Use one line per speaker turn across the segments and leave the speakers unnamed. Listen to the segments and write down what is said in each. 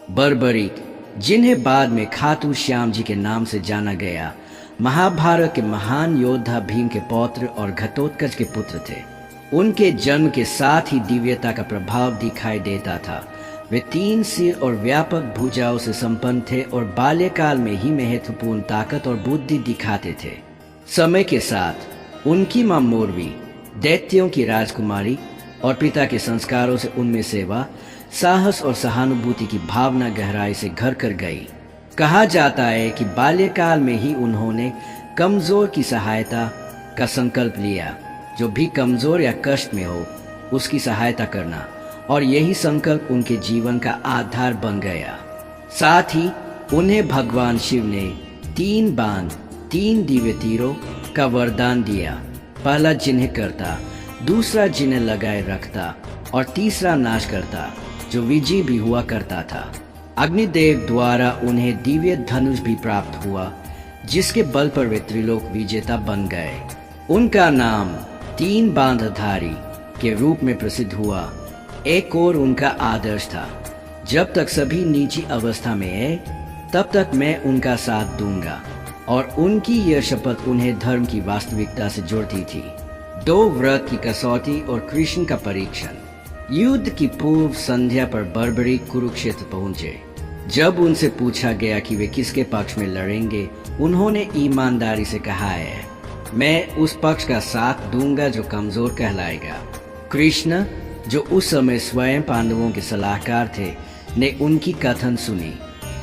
बर्बरीक, जिन्हें बाद में खाटू श्याम जी के नाम से जाना गया, महाभारत के महान योद्धा भीम के पौत्र और घटोत्कच के पुत्र थे। उनके जन्म के साथ ही दिव्यता का प्रभाव दिखाई देता था। वे 3 सिर और व्यापक भुजाओं से संपन्न थे और बाल्यकाल में ही महत्वपूर्ण ताकत और बुद्धि दिखाते थे। समय के साथ उनकी मां मोरवी, दैत्यों की राजकुमारी और पिता के संस्कारों से उनमें सेवा, साहस और सहानुभूति की भावना गहराई से घर कर गई। कहा जाता है कि बाल्यकाल में ही उन्होंने कमजोर की सहायता का संकल्प लिया। जो भी कमजोर या कष्ट में हो उसकी सहायता करना, और यही संकल्प उनके जीवन का आधार बन गया। साथ ही उन्हें भगवान शिव ने 3 बाण, 3 दिव्य तीरों का वरदान दिया। पहला जिन्हें करता, दूसरा जिन्हें लगाए रखता और तीसरा नाश करता, जो विजयी भी हुआ करता था। अग्निदेव द्वारा उन्हें दिव्य धनुष भी प्राप्त हुआ, जिसके बल पर वे त्रिलोक विजेता बन गए। उनका नाम 3 बांधधारी के रूप में प्रसिद्ध हुआ। एक और उनका आदर्श था, जब तक सभी निजी अवस्था में है तब तक मैं उनका साथ दूंगा, और उनकी यह शपथ उन्हें धर्म की वास्तविकता से जोड़ती थी। 2 व्रत की कसौटी और कृष्ण का परीक्षण। युद्ध की पूर्व संध्या पर बर्बरीक कुरुक्षेत्र पहुंचे। जब उनसे पूछा गया कि वे किसके पक्ष में लड़ेंगे, उन्होंने ईमानदारी से कहा है, मैं उस पक्ष का साथ दूंगा जो कमजोर कहलाएगा। कृष्ण, जो उस समय स्वयं पांडवों के सलाहकार थे, ने उनकी कथन सुनी।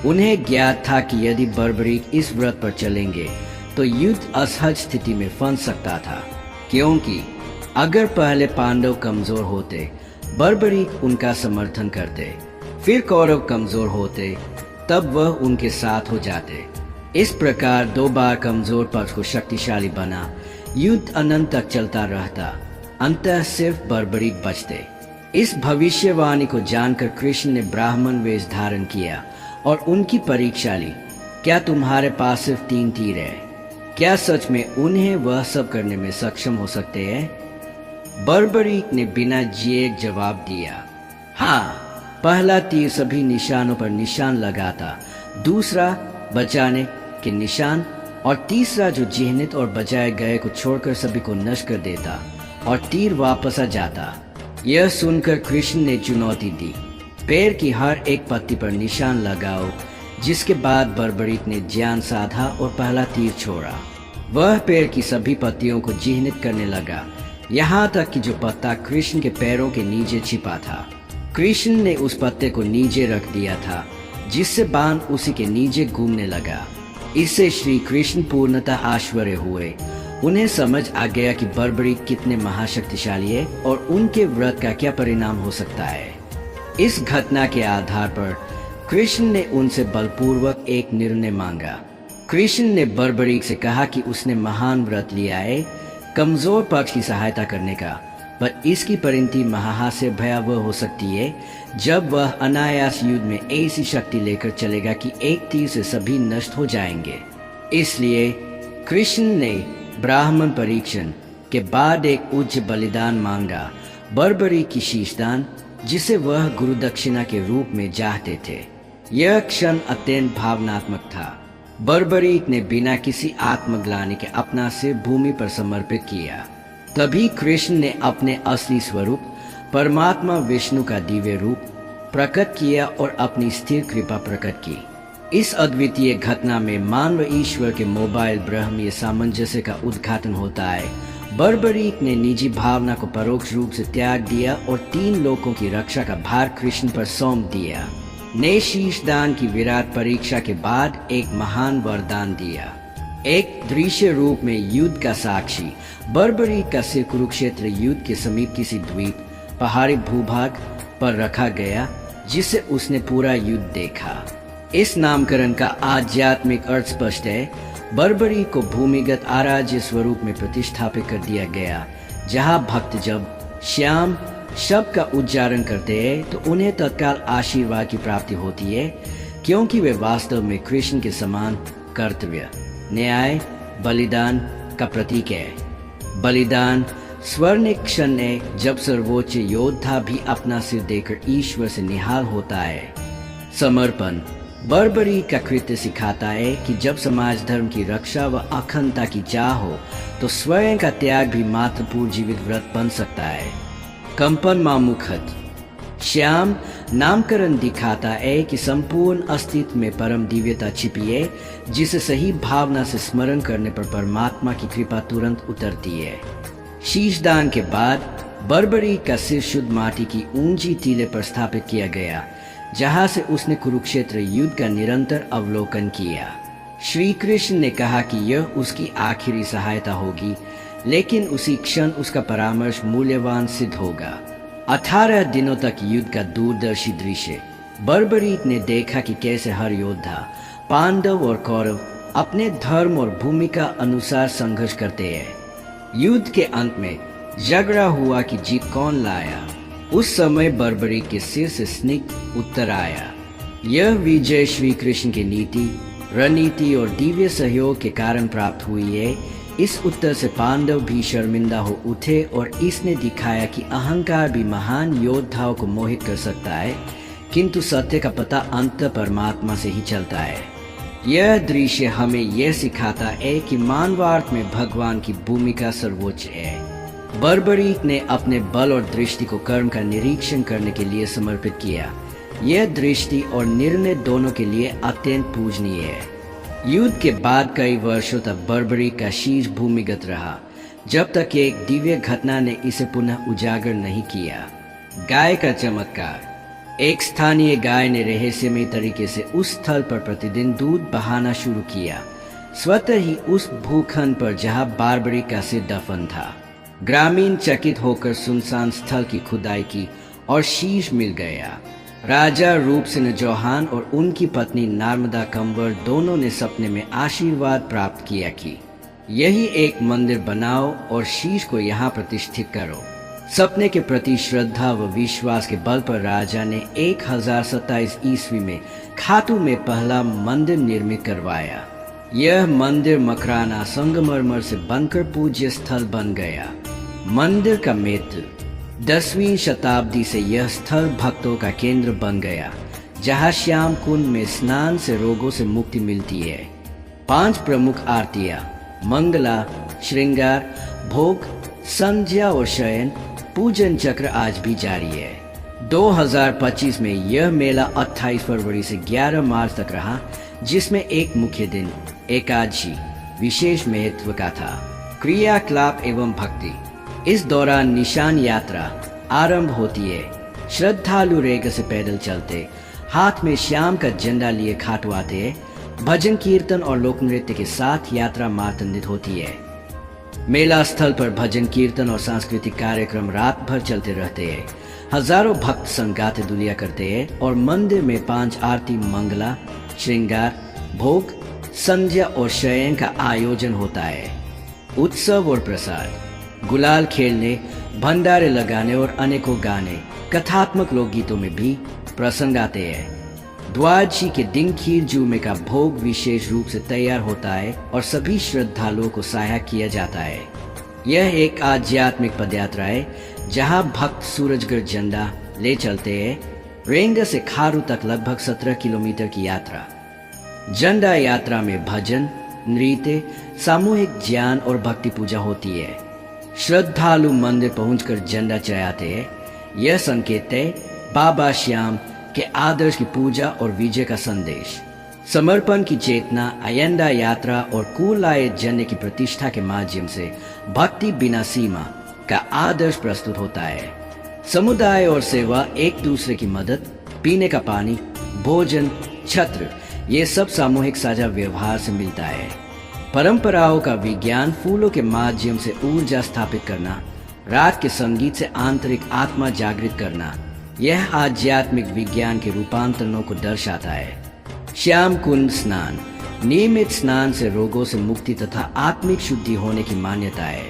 उन्हें ज्ञात था कि यदि बर्बरीक इस व्रत पर चलेंगे तो युद्ध असहज स्थिति में फंस सकता था, क्योंकि अगर पहले पांडव कमजोर होते, बर्बरीक उनका समर्थन करते, फिर कौरव कमजोर होते, तब वह उनके साथ हो जाते। इस प्रकार 2 बार कमजोर पक्ष को शक्तिशाली बना युद्ध अनंत तक चलता रहता। अंततः सिर्फ बर्बरीक बचते। इस भविष्यवाणी को जानकर कृष्ण ने ब्राह्मण वेश धारण किया और उनकी परीक्षा ली। क्या तुम्हारे पास सिर्फ 3 तीर है? क्या सच में उन्हें वह सब करने में सक्षम हो सकते हैं? बर्बरीक ने बिना जिए जवाब दिया, हाँ। पहला तीर सभी निशानों पर निशान लगाता, दूसरा बचाने के निशान, और तीसरा जो चिन्हित और बचाए गए को छोड़कर सभी को नष्ट कर देता और तीर वापस आ जाता। यह सुनकर कृष्ण ने चुनौती दी, पैर की हर एक पत्ती पर निशान लगाओ। जिसके बाद बर्बरीक ने ज्ञान साधा और पहला तीर छोड़ा। वह पैर की सभी पत्तियों को चिन्हित करने लगा, यहाँ तक कि जो पत्ता कृष्ण के पैरों के नीचे छिपा था, कृष्ण ने उस पत्ते को नीचे रख दिया था, जिससे बाण उसी के नीचे घूमने लगा। इससे श्री कृष्ण पूर्णतः आश्चर्य हुए। उन्हें समझ आ गया कि बर्बरीक कितने महाशक्तिशाली है और उनके व्रत का क्या परिणाम हो सकता है। इस घटना के आधार पर कृष्ण ने उनसे बलपूर्वक एक निर्णय मांगा। कृष्ण ने बर्बरीक से कहा कि उसने महान व्रत लिया है कमजोर पक्ष की सहायता करने का, पर इसकी परिणति महाहास्य भयावह हो सकती है जब वह अनायास युद्ध में ऐसी शक्ति लेकर चलेगा कि एक तीर से सभी नष्ट हो जाएंगे। इसलिए कृष्ण ने ब्राह्मण परीक्षण के बाद एक उच्च बलिदान मांगा, बर्बरीक की शीशदान, जिसे वह गुरु दक्षिणा के रूप में चाहते थे। यह क्षण अत्यंत भावनात्मक था। बर्बरीक ने बिना किसी आत्मग्लानि के अपना सिर भूमि पर समर्पित किया। तभी कृष्ण ने अपने असली स्वरूप परमात्मा विष्णु का दिव्य रूप प्रकट किया और अपनी स्थिर कृपा प्रकट की। इस अद्वितीय घटना में मानव ईश्वर के मोबाइल ब्रह्मीय सामंजस्य का उद्घाटन होता है। बर्बरीक ने निजी भावना को परोक्ष रूप से त्याग दिया और 3 लोकों की रक्षा का भार कृष्ण पर सौंप दिया। ने शीशदान की विराट परीक्षा के बाद एक महान वरदान दिया। एक दृश्य रूप में युद्ध का साक्षी बर्बरीक का सिर कुरुक्षेत्र युद्ध के समीप किसी द्वीप पहाड़ी भूभाग पर रखा गया, जिससे उसने पूरा युद्ध देखा। इस नामकरण का आध्यात्मिक अर्थ स्पष्ट है। बर्बरीक को भूमिगत आराध्य स्वरूप में प्रतिष्ठापित कर दिया गया, जहाँ भक्त जब श्याम शब्द का उच्चारण करते हैं तो उन्हें तत्काल आशीर्वाद की प्राप्ति होती है, क्योंकि वे वास्तव में कृष्ण के समान कर्तव्य, न्याय, बलिदान का प्रतीक है। बलिदान स्वर्णिम क्षण है जब सर्वोच्च योद्धा भी अपना सिर देकर ईश्वर से निहाल होता है। समर्पण बर्बरी का कृत्य सिखाता है कि जब समाज धर्म की रक्षा व अखंडता की चाह हो तो स्वयं का त्याग भी महत्वपूर्ण जीवित व्रत बन सकता है। कंपन मामुखत श्याम नामकरण दिखाता है कि संपूर्ण अस्तित्व में परम दिव्यता छिपी है, जिसे सही भावना से स्मरण करने पर परमात्मा की कृपा तुरंत उतरती है। शीशदान के बाद बर्बरी का सिर शुद्ध माटी की ऊंची टीले पर स्थापित किया गया, जहां से उसने कुरुक्षेत्र युद्ध का निरंतर अवलोकन किया। श्री कृष्ण ने कहा कि यह उसकी आखिरी सहायता होगी, लेकिन उसी क्षण उसका परामर्श मूल्यवान सिद्ध होगा। 18 दिनों तक युद्ध का दूरदर्शी दृश्य बर्बरीक ने देखा कि कैसे हर योद्धा पांडव और कौरव अपने धर्म और भूमिका अनुसार संघर्ष करते हैं। युद्ध के अंत में झगड़ा हुआ कि जीत कौन लाया। उस समय बर्बरीक के सिर से स्निग्ध उत्तर आया, यह विजय श्री कृष्ण की नीति, रणनीति और दिव्य सहयोग के कारण प्राप्त हुई है। इस उत्तर से पांडव भी शर्मिंदा हो उठे और इसने दिखाया कि अहंकार भी महान योद्धाओं को मोहित कर सकता है, किंतु सत्य का पता अंत परमात्मा से ही चलता है। यह दृश्य हमें यह सिखाता है कि मानवार्थ में भगवान की भूमिका सर्वोच्च है। बर्बरीक ने अपने बल और दृष्टि को कर्म का निरीक्षण करने के लिए समर्पित किया। यह दृष्टि और निर्णय दोनों के लिए अत्यंत पूजनीय है। युद्ध के बाद कई वर्षों तक बर्बरीक का शीश भूमिगत रहा, जब तक एक दिव्य घटना ने इसे पुनः उजागर नहीं किया। गाय का चमत्कार। एक स्थानीय गाय ने रहस्यमय तरीके से उस स्थल पर प्रतिदिन दूध बहाना शुरू किया, स्वतः ही उस भूखंड पर जहां बर्बरीक का सिर दफन था। ग्रामीण चकित होकर सुनसान स्थल की खुदाई की और शीश मिल गया। राजा रूपसिंह चौहान और उनकी पत्नी नर्मदा कंवर दोनों ने सपने में आशीर्वाद प्राप्त किया कि यही एक मंदिर बनाओ और शीश को यहाँ प्रतिष्ठित करो। सपने के प्रति श्रद्धा व विश्वास के बल पर राजा ने 1027 ईस्वी में खातू में पहला मंदिर निर्मित करवाया। यह मंदिर मकराना संगमरमर से बनकर पूज्य स्थल बन गया। मंदिर का महत्व। 10वीं शताब्दी से यह स्थल भक्तों का केंद्र बन गया, जहां श्याम कुंड में स्नान से रोगों से मुक्ति मिलती है। 5 प्रमुख आरतियां मंगला, श्रृंगार, भोग, संध्या और शयन पूजन चक्र आज भी जारी है। 2025 में यह मेला 28 फरवरी से 11 मार्च तक रहा, जिसमें एक मुख्य दिन एकादशी विशेष महत्व का था। क्रियाकलाप एवं भक्ति। इस दौरान निशान यात्रा आरंभ होती है। श्रद्धालु रेग से पैदल चलते, हाथ में श्याम का झंडा लिए खाटू आते हैं। भजन कीर्तन और लोक नृत्य के साथ यात्रा मार्तंडित होती है। मेला स्थल पर भजन कीर्तन और सांस्कृतिक कार्यक्रम रात भर चलते रहते हैं। हजारों भक्त संग गाते दुलिया करते हैं और मंदिर में 5 आरती मंगला, श्रृंगार, भोग, संध्या और शयन का आयोजन होता है। उत्सव और प्रसाद। गुलाल खेलने, भंडारे लगाने और अनेकों गाने, कथात्मक लोकगीतों में भी प्रसंग आते हैं। द्वादशी के दिन खीर जूमे का भोग विशेष रूप से तैयार होता है और सभी श्रद्धालुओं को सहायक किया जाता है। यह एक आध्यात्मिक पदयात्रा है, जहां भक्त सूरजगढ़ झंडा ले चलते हैं। रेंगा से खारू तक लगभग 17 किलोमीटर की यात्रा। झंडा यात्रा में भजन, नृत्य, सामूहिक ज्ञान और भक्ति पूजा होती है। श्रद्धालु मंदिर पहुंचकर झंडा चढ़ाते हैं। यह संकेत है बाबा श्याम के आदर्श की पूजा और विजय का संदेश। समर्पण की चेतना, अयंदा यात्रा और कुलाय जन्य की प्रतिष्ठा के माध्यम से भक्ति बिना सीमा का आदर्श प्रस्तुत होता है। समुदाय और सेवा, एक दूसरे की मदद, पीने का पानी, भोजन, छत्र, ये सब सामूहिक साझा व्यवहार से मिलता है। परंपराओं का विज्ञान, फूलों के माध्यम से ऊर्जा स्थापित करना, रात के संगीत से आंतरिक आत्मा जागृत करना, यह आध्यात्मिक विज्ञान के रूपांतरणों को दर्शाता है। श्याम कुंड स्नान। नियमित स्नान से रोगों से मुक्ति तथा आत्मिक शुद्धि होने की मान्यता है।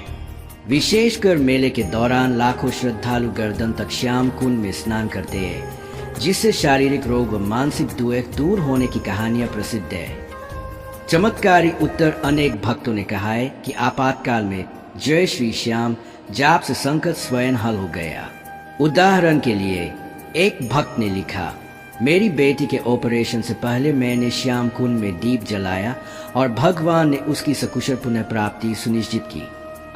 विशेषकर मेले के दौरान लाखों श्रद्धालु गर्दन तक श्याम कुंड में स्नान करते हैं, जिससे शारीरिक रोग व मानसिक दुख दूर होने की कहानियां प्रसिद्ध है। चमत्कारी उत्तर। अनेक भक्तों ने कहा है कि आपातकाल में जय श्री श्याम जाप से संकट स्वयं हल हो गया। उदाहरण के लिए एक भक्त ने लिखा, मेरी बेटी के ऑपरेशन से पहले मैंने श्याम कुंड में दीप जलाया और भगवान ने उसकी सकुशल पुनः प्राप्ति सुनिश्चित की।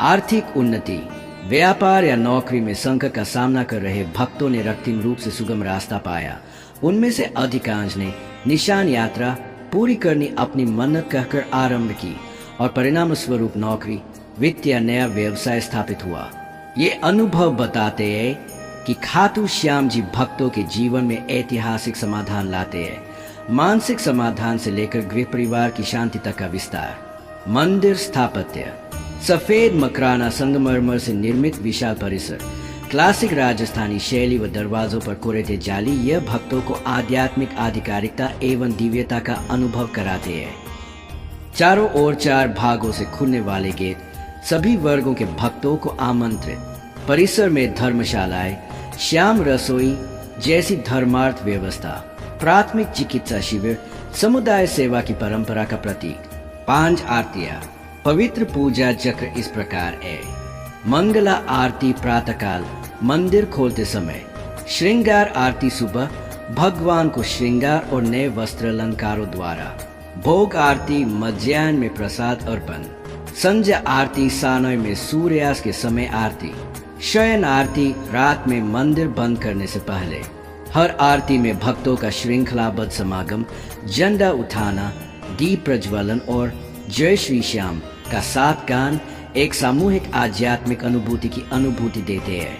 आर्थिक उन्नति, व्यापार या नौकरी में संकट का सामना कर रहे भक्तों ने रক্তিम रूप से सुगम रास्ता पाया। उनमें से अधिकांश ने निशान यात्रा पूरी करनी अपनी मन्नत कहकर आरंभ की और परिणाम स्वरूप नौकरी, वित्त या नया व्यवसाय स्थापित हुआ। ये अनुभव बताते हैं कि खाटू श्याम जी भक्तों के जीवन में ऐतिहासिक समाधान लाते हैं। मानसिक समाधान से लेकर गृह परिवार की शांति तक का विस्तार। मंदिर स्थापत्य, सफेद मकराना संगमरमर से निर्मित विशाल परिसर, क्लासिक राजस्थानी शैली व दरवाजों पर कोरेटे जाली, यह भक्तों को आध्यात्मिक आधिकारिकता एवं दिव्यता का अनुभव कराते हैं। चारों ओर 4 भागों से खुलने वाले गेट सभी वर्गों के भक्तों को आमंत्रित। परिसर में धर्मशालाएं, श्याम रसोई जैसी धर्मार्थ व्यवस्था, प्राथमिक चिकित्सा शिविर, समुदाय सेवा की परंपरा का प्रतीक। 5 आरतियां। पवित्र पूजा चक्र इस प्रकार है। मंगला आरती प्रातःकाल मंदिर खोलते समय, श्रृंगार आरती सुबह भगवान को श्रृंगार और नए वस्त्र अलंकारों द्वारा, भोग आरती मध्याह्न में प्रसाद अर्पण, संध्या आरती सानय में सूर्यास्त के समय आरती, शयन आरती रात में मंदिर बंद करने से पहले। हर आरती में भक्तों का श्रृंखलाबद्ध समागम, झंडा उठाना, दीप प्रज्वलन और जय श्री श्याम का 7 गान एक सामूहिक आध्यात्मिक अनुभूति की अनुभूति देते हैं।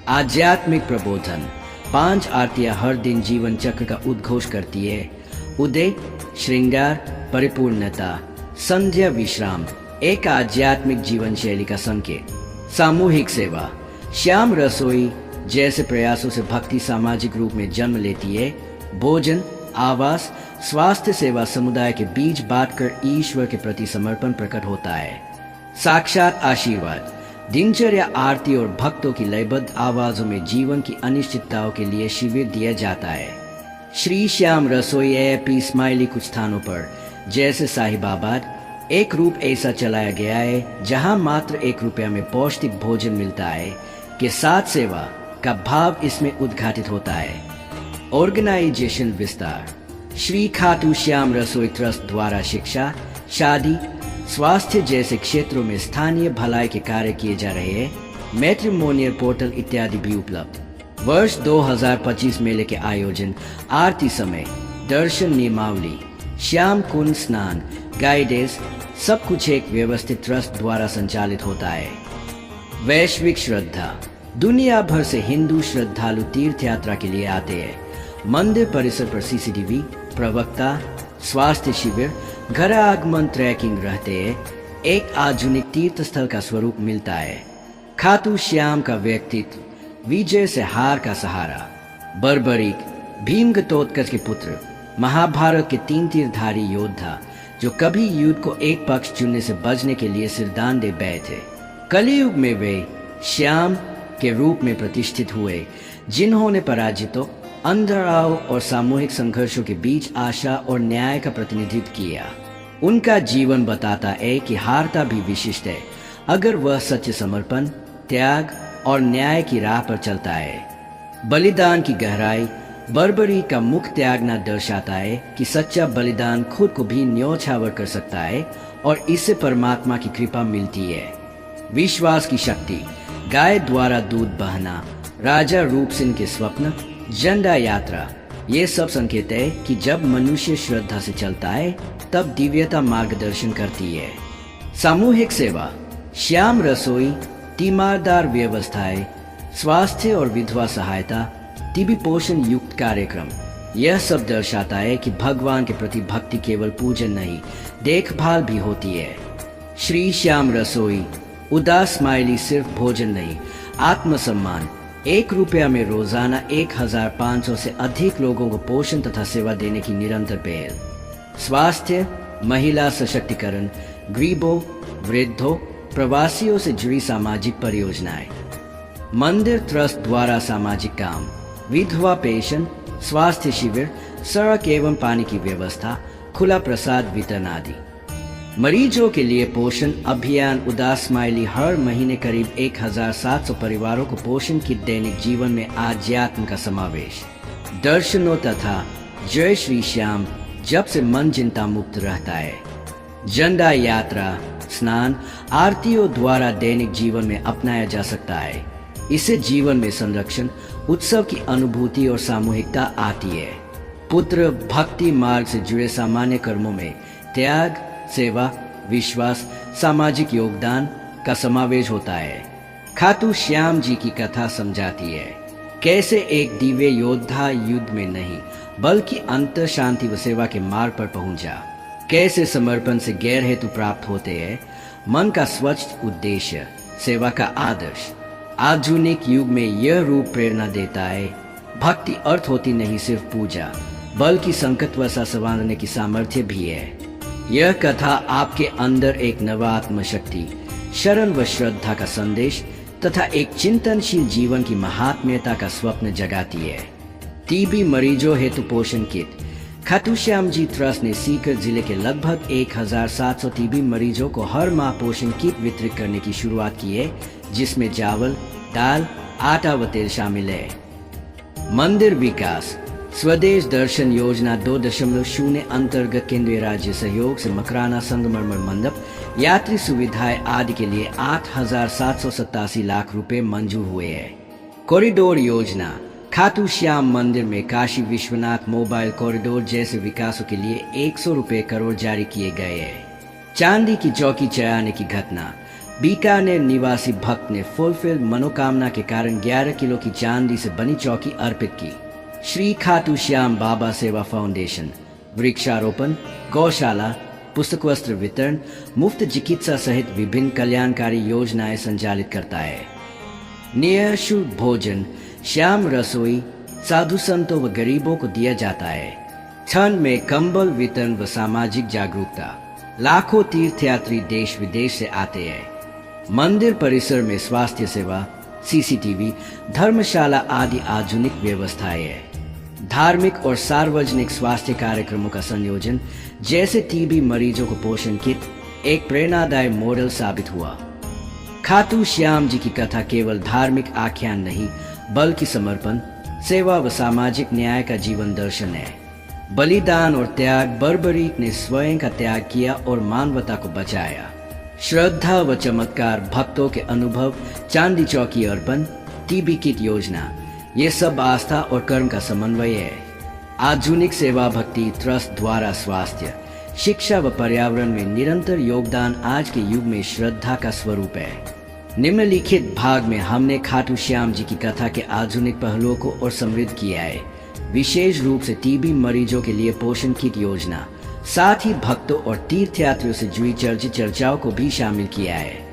आध्यात्मिक प्रबोधन, 5 आरतियां हर दिन जीवन चक्र का उद्घोष करती है। उदय, श्रृंगार, परिपूर्णता, संध्या, विश्राम, एक आध्यात्मिक जीवन शैली का संकेत। सामूहिक सेवा, श्याम रसोई जैसे प्रयासों से भक्ति सामाजिक रूप में जन्म लेती है। भोजन, आवास, स्वास्थ्य सेवा समुदाय के बीच बांटकर ईश्वर के प्रति समर्पण प्रकट होता है। साक्षात आशीर्वाद, दिनचर्या आरती और भक्तों की लयबद्ध आवाजों में जीवन की अनिश्चितताओं के लिए शिविर दिया जाता है। श्री श्याम रसोई एपी स्माइली कुछ स्थानों पर जैसे साहिबाबाद एक रूप ऐसा चलाया गया है जहां मात्र 1 रुपया में पौष्टिक भोजन मिलता है के साथ सेवा का भाव इसमें उद्घाटित होता है। ऑर्गेनाइजेशन विस्तार, श्री खाटू श्याम रसोई ट्रस्ट द्वारा शिक्षा, शादी, स्वास्थ्य जैसे क्षेत्रों में स्थानीय भलाई के कार्य किए जा रहे हैं। मैट्रिमोनियल पोर्टल इत्यादि भी उपलब्ध। वर्ष 2025 मेले के आयोजन, आरती समय, दर्शन नियमावली, श्याम कुंड स्नान, गाइडेंस, सब कुछ एक व्यवस्थित ट्रस्ट द्वारा संचालित होता है। वैश्विक श्रद्धा, दुनिया भर से हिंदू श्रद्धालु तीर्थ यात्रा के लिए आते हैं। मंदिर परिसर पर सीसीटीवी, प्रवक्ता, स्वास्थ्य शिविर, घर आगमन ट्रैकिंग रहते हैं। एक आधुनिक तीर्थ स्थल का स्वरूप मिलता है। खाटू श्याम का व्यक्तित्व, विजय से हार का सहारा। बर्बरीक, भीम घटोत्कच के पुत्र, महाभारत के 3 तीरधारी योद्धा जो कभी युद्ध को एक पक्ष चुनने से बचने के लिए सिरदान दे बैठे। कलयुग में वे श्याम के रूप में प्रतिष्ठित हुए जिन्होंने पराजितों, अंधराव और सामूहिक संघर्षों के बीच आशा और न्याय का प्रतिनिधित्व किया। उनका जीवन बताता है कि हारता भी विशिष्ट है अगर वह सच्चे समर्पण, त्याग और न्याय की राह पर चलता है। बलिदान की गहराई, बर्बरी का मुख त्याग न दर्शाता है कि सच्चा बलिदान खुद को भी न्योछावर कर सकता है और इससे परमात्मा की कृपा मिलती है। विश्वास की शक्ति, गाय द्वारा दूध बहना, राजा रूप सिंह के स्वप्न, झंडा यात्रा, ये सब संकेत है कि जब मनुष्य श्रद्धा से चलता है तब दिव्यता मार्गदर्शन करती है। सामूहिक सेवा, श्याम रसोई, तीमारदार व्यवस्थाएं, स्वास्थ्य और विधवा सहायता, टीबी पोषण युक्त कार्यक्रम, यह सब दर्शाता है कि भगवान के प्रति भक्ति केवल पूजन नहीं, देखभाल भी होती है। श्री श्याम रसोई, उदास स्माइली सिर्फ भोजन नहीं, आत्मसम्मान। 1 रुपया में रोजाना 1500 से अधिक लोगों को पोषण तथा सेवा देने की निरंतर पहल। स्वास्थ्य, महिला सशक्तिकरण, गरीबों, वृद्धों, प्रवासियों से जुड़ी सामाजिक परियोजनाएं। मंदिर ट्रस्ट द्वारा सामाजिक काम, विधवा पेंशन, स्वास्थ्य शिविर, सड़क एवं पानी की व्यवस्था, खुला प्रसाद वितरण आदि। मरीजों के लिए पोषण अभियान उदास स्माइली हर महीने करीब 1700 परिवारों को पोषण किट दैनिक जीवन में आध्यात्म का समावेश। दर्शनों तथा जय श्री श्याम जब से मन चिंता मुक्त रहता है। झंडा यात्रा, स्नान, आरतियों द्वारा दैनिक जीवन में अपनाया जा सकता है। इससे जीवन में संरक्षण, उत्सव की अनुभूति और सामूहिकता आती है। पुत्र भक्ति मार्ग से जुड़े सामान्य कर्मों में त्याग, सेवा, विश्वास, सामाजिक योगदान का समावेश होता है। खाटू श्याम जी की कथा समझाती है कैसे एक दिव्य योद्धा युद्ध में नहीं बल्कि अंतर शांति व सेवा के मार्ग पर पहुंचा, कैसे समर्पण से गैर हेतु प्राप्त होते हैं, मन का स्वच्छ उद्देश्य, सेवा का आदर्श। आधुनिक युग में यह रूप प्रेरणा देता है। भक्ति अर्थ होती नहीं सिर्फ पूजा, बल्कि संकट वर्षा संवारने की सामर्थ्य भी है। यह कथा आपके अंदर एक नवा आत्मशक्ति, शरण व श्रद्धा का संदेश तथा एक चिंतनशील जीवन की महात्म्यता का स्वप्न जगाती है। टीबी मरीजों हेतु पोषण किट। खाटू श्याम जी ट्रस्ट ने सीकर जिले के लगभग 1700 टीबी मरीजों को हर माह पोषण किट वितरित करने की शुरुआत की है, जिसमें चावल, दाल, आटा व तेल शामिल है। मंदिर विकास। स्वदेश दर्शन योजना 2.0 अंतर्गत केंद्रीय राज्य सहयोग से मकराना संगमरमर मंडप, यात्री सुविधाएं आदि के लिए 8,787 लाख रुपए मंजूर हुए हैं। कॉरिडोर योजना। खाटू श्याम मंदिर में काशी विश्वनाथ मोबाइल कॉरिडोर जैसे विकासों के लिए 100 रुपए करोड़ जारी किए गए हैं। चांदी की चौकी चढ़ाने की घटना। बीकानेर निवासी भक्त ने फुलफिल मनोकामना के कारण 11 किलो की चांदी से बनी चौकी अर्पित की। श्री खाटू श्याम बाबा सेवा फाउंडेशन वृक्षारोपण, गौशाला, पुस्तक वस्त्र वितरण, मुफ्त चिकित्सा सहित विभिन्न कल्याणकारी योजनाएं संचालित करता है। निःशुल्क भोजन, श्याम रसोई साधु संतों व गरीबों को दिया जाता है। ठंड में कंबल वितरण व सामाजिक जागरूकता। लाखों तीर्थयात्री देश विदेश से आते हैं। मंदिर परिसर में स्वास्थ्य सेवा, सीसीटीवी, धर्मशाला आदि आधुनिक व्यवस्थाएं है। धार्मिक और सार्वजनिक स्वास्थ्य कार्यक्रमों का संयोजन जैसे टीबी मरीजों को पोषण किट एक प्रेरणादायक मॉडल साबित हुआ। खाटू श्याम जी की कथा केवल धार्मिक आख्यान नहीं बल्कि समर्पण, सेवा व सामाजिक न्याय का जीवन दर्शन है। बलिदान और त्याग। बर्बरीक ने स्वयं का त्याग किया और मानवता को बचाया। श्रद्धा व चमत्कार, भक्तों के अनुभव, चांदी चौकी अर्पण, टीबी किट योजना, ये सब आस्था और कर्म का समन्वय है। आधुनिक सेवा भक्ति ट्रस्ट द्वारा स्वास्थ्य, शिक्षा व पर्यावरण में निरंतर योगदान आज के युग में श्रद्धा का स्वरूप है। निम्नलिखित भाग में हमने खाटू श्याम जी की कथा के आधुनिक पहलुओं को और समृद्ध किया है, विशेष रूप से टीबी मरीजों के लिए पोषण किट योजना, साथ ही भक्तों और तीर्थयात्रियों से जुड़ी चर्चित चर्चाओं को भी शामिल किया है।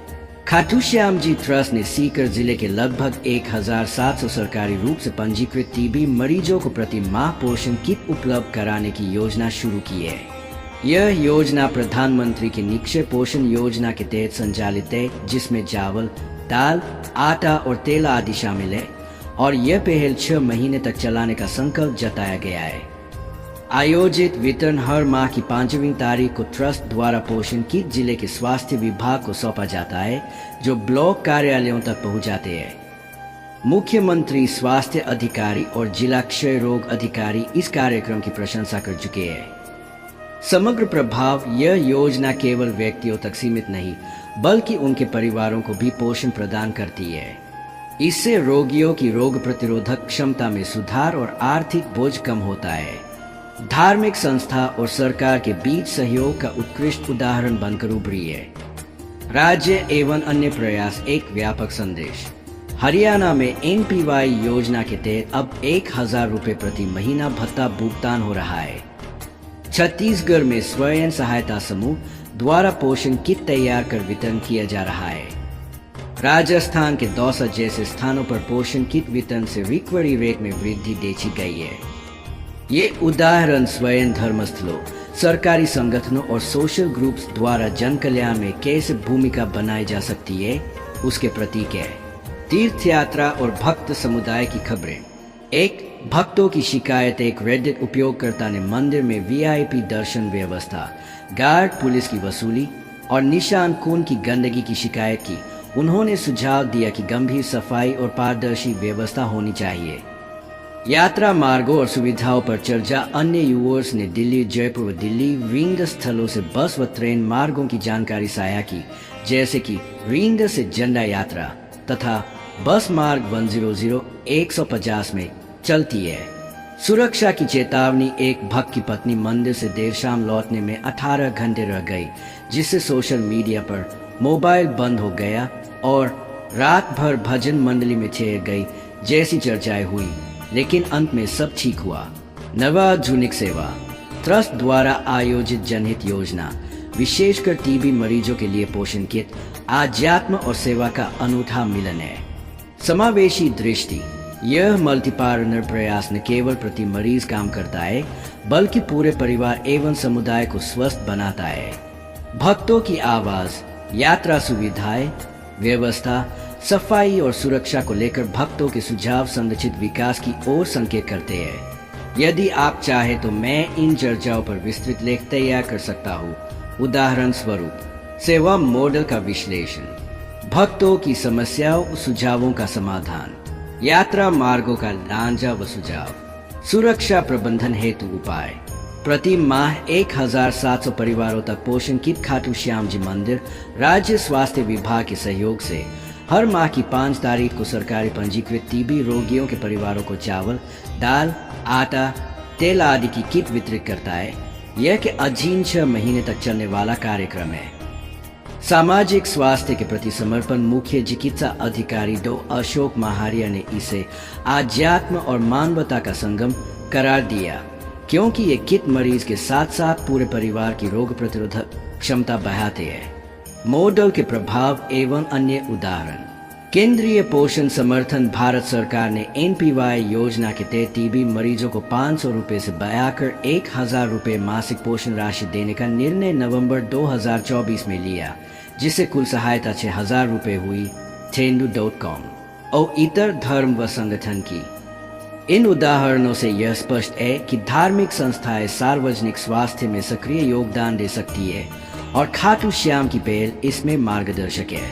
खाटू श्याम जी ट्रस्ट ने सीकर जिले के लगभग 1700 सरकारी रूप से पंजीकृत टीबी मरीजों को प्रति माह पोषण किट उपलब्ध कराने की योजना शुरू की है। यह योजना प्रधानमंत्री की निक्षय पोषण योजना के तहत संचालित है, जिसमें चावल, दाल, आटा और तेल आदि शामिल है और यह पहल 6 महीने तक चलाने का संकल्प जताया गया है। आयोजित वितरण हर माह की 5वीं तारीख को ट्रस्ट द्वारा पोषण किट जिले के स्वास्थ्य विभाग को सौंपा जाता है, जो ब्लॉक कार्यालयों तक पहुंचाते हैं। मुख्यमंत्री, स्वास्थ्य अधिकारी और जिला क्षय रोग अधिकारी इस कार्यक्रम की प्रशंसा कर चुके हैं। समग्र प्रभाव। यह योजना केवल व्यक्तियों तक सीमित नहीं बल्कि उनके परिवारों को भी पोषण प्रदान करती है। इससे रोगियों की रोग प्रतिरोधक क्षमता में सुधार और आर्थिक बोझ कम होता है। धार्मिक संस्था और सरकार के बीच सहयोग का उत्कृष्ट उदाहरण बनकर उभरी है। राज्य एवं अन्य प्रयास। एक व्यापक संदेश। हरियाणा में NPY योजना के तहत अब 1000 रुपए प्रति महीना भत्ता भुगतान हो रहा है। छत्तीसगढ़ में स्वयं सहायता समूह द्वारा पोषण किट तैयार कर वितरण किया जा रहा है। राजस्थान के दौसा जैसे स्थानों पर पोषण किट वितरण से रिकवरी रेट में वृद्धि देखी गई है। ये उदाहरण स्वयं धर्मस्थलों, सरकारी संगठनों और सोशल ग्रुप्स द्वारा जन कल्याण में कैसे भूमिका बनाई जा सकती है उसके प्रतीक है। तीर्थ यात्रा और भक्त समुदाय की खबरें। एक भक्तों की शिकायत। एक रेडिट उपयोगकर्ता ने मंदिर में VIP दर्शन व्यवस्था, गार्ड, पुलिस की वसूली और निशान खून की गंदगी की शिकायत की। उन्होंने सुझाव दिया कि गंभीर सफाई और पारदर्शी व्यवस्था होनी चाहिए। यात्रा मार्गों और सुविधाओं पर चर्चा। अन्य यूवर्स ने दिल्ली, जयपुर व दिल्ली रिंग स्थलों से बस व ट्रेन मार्गों की जानकारी साझा की, जैसे कि रिंग से जंडा यात्रा तथा बस मार्ग 100 150 में चलती है। सुरक्षा की चेतावनी। एक भक्त की पत्नी मंदिर से देर शाम लौटने में 18 घंटे रह गई, जिससे सोशल मीडिया पर मोबाइल बंद हो गया और रात भर भजन मंडली में ठहर गई जैसी चर्चाएं हुई, लेकिन अंत में सब ठीक हुआ। नवाधुनिक सेवा। ट्रस्ट द्वारा आयोजित जनहित योजना, विशेषकर टीबी मरीजों के लिए पोषण किट, आध्यात्म और सेवा का अनूठा मिलन है। समावेशी दृष्टि। यह मल्टीपार्टनर प्रयास न केवल प्रति मरीज काम करता है, बल्कि पूरे परिवार एवं समुदाय को स्वस्थ बनाता है। भक्तों की आवाज। यात्रा सुविधाएं, व्यवस्था, सफाई और सुरक्षा को लेकर भक्तों के सुझाव संरचित विकास की ओर संकेत करते हैं। यदि आप चाहें तो मैं इन चर्चाओं पर विस्तृत लेख तैयार कर सकता हूँ। उदाहरण स्वरूप, सेवा मॉडल का विश्लेषण, भक्तों की समस्याओं और सुझावों का समाधान, यात्रा मार्गों का लांझा व सुझाव, सुरक्षा प्रबंधन हेतु उपाय। प्रति माह 1700 परिवारों तक पोषण किट। खाटू श्याम जी मंदिर राज्य स्वास्थ्य विभाग के सहयोग से हर माह की 5 तारीख को सरकारी पंजीकृत टीबी रोगियों के परिवारों को चावल, दाल, आटा, तेल आदि की किट वितरित करता है। यह के अधीन 6 महीने तक चलने वाला कार्यक्रम है। सामाजिक स्वास्थ्य के प्रति समर्पण। मुख्य चिकित्सा अधिकारी डॉ अशोक महारिया ने इसे आध्यात्म और मानवता का संगम करार दिया, क्योंकि ये किट मरीज के साथ साथ पूरे परिवार की रोग प्रतिरोधक क्षमता बढ़ाते हैं। मॉडल के प्रभाव एवं अन्य उदाहरण। केंद्रीय पोषण समर्थन। भारत सरकार ने NPY योजना के तहत टीबी मरीजों को 500 रुपए से बढ़ाकर 1000 रुपए मासिक पोषण राशि देने का निर्णय नवंबर 2024 में लिया, जिससे कुल सहायता 6000 रुपए हुई। Tendu.com और इतर धर्म व संगठन की। इन उदाहरणों से यह स्पष्ट है कि धार्मिक संस्थाएं सार्वजनिक स्वास्थ्य में सक्रिय योगदान दे सकती है और खाटू श्याम की पहल इसमें मार्गदर्शक है।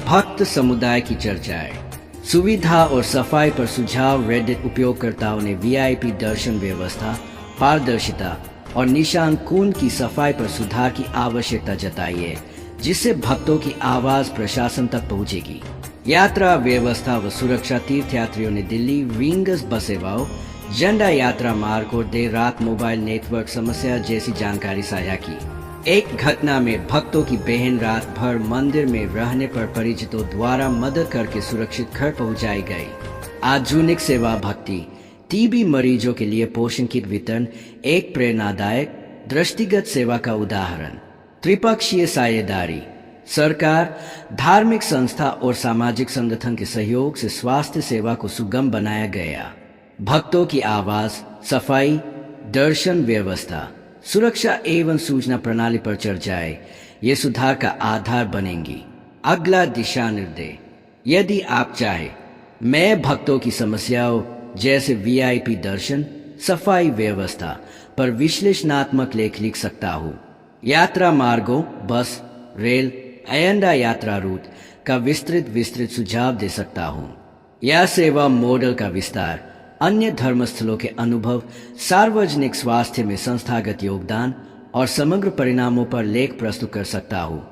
भक्त समुदाय की चर्चाएं। सुविधा और सफाई पर सुझाव। रेडिट उपयोगकर्ताओं ने VIP दर्शन व्यवस्था, पारदर्शिता और निशान कुंड की सफाई पर सुधार की आवश्यकता जताई है, जिससे भक्तों की आवाज प्रशासन तक पहुंचेगी। यात्रा व्यवस्था व सुरक्षा। तीर्थयात्रियों ने दिल्ली विंगस बस सेवाओं, झंडा यात्रा मार्ग और देर रात मोबाइल नेटवर्क समस्या जैसी जानकारी साझा की। एक घटना में भक्तों की बहन रात भर मंदिर में रहने पर परिचितों द्वारा मदद करके सुरक्षित घर पहुंचाई गई। आधुनिक सेवा भक्ति। टीबी मरीजों के लिए पोषण किट वितरण एक प्रेरणादायक दृष्टिगत सेवा का उदाहरण। त्रिपक्षीय साझेदारी। सरकार, धार्मिक संस्था और सामाजिक संगठन के सहयोग से स्वास्थ्य सेवा को सुगम बनाया गया। भक्तों की आवाज। सफाई, दर्शन व्यवस्था, सुरक्षा एवं सूचना प्रणाली पर चर्चाएं ये सुधार का आधार बनेंगी। अगला दिशा निर्देश। यदि आप चाहे, मैं भक्तों की समस्याओं जैसे VIP दर्शन, सफाई व्यवस्था पर विश्लेषणात्मक लेख लिख सकता हूँ। यात्रा मार्गों, बस, रेल, अयंडा यात्रा रूट का विस्तृत सुझाव दे सकता हूँ। यह सेवा मॉडल का विस्तार, अन्य धर्मस्थलों के अनुभव, सार्वजनिक स्वास्थ्य में संस्थागत योगदान और समग्र परिणामों पर लेख प्रस्तुत कर सकता हूँ।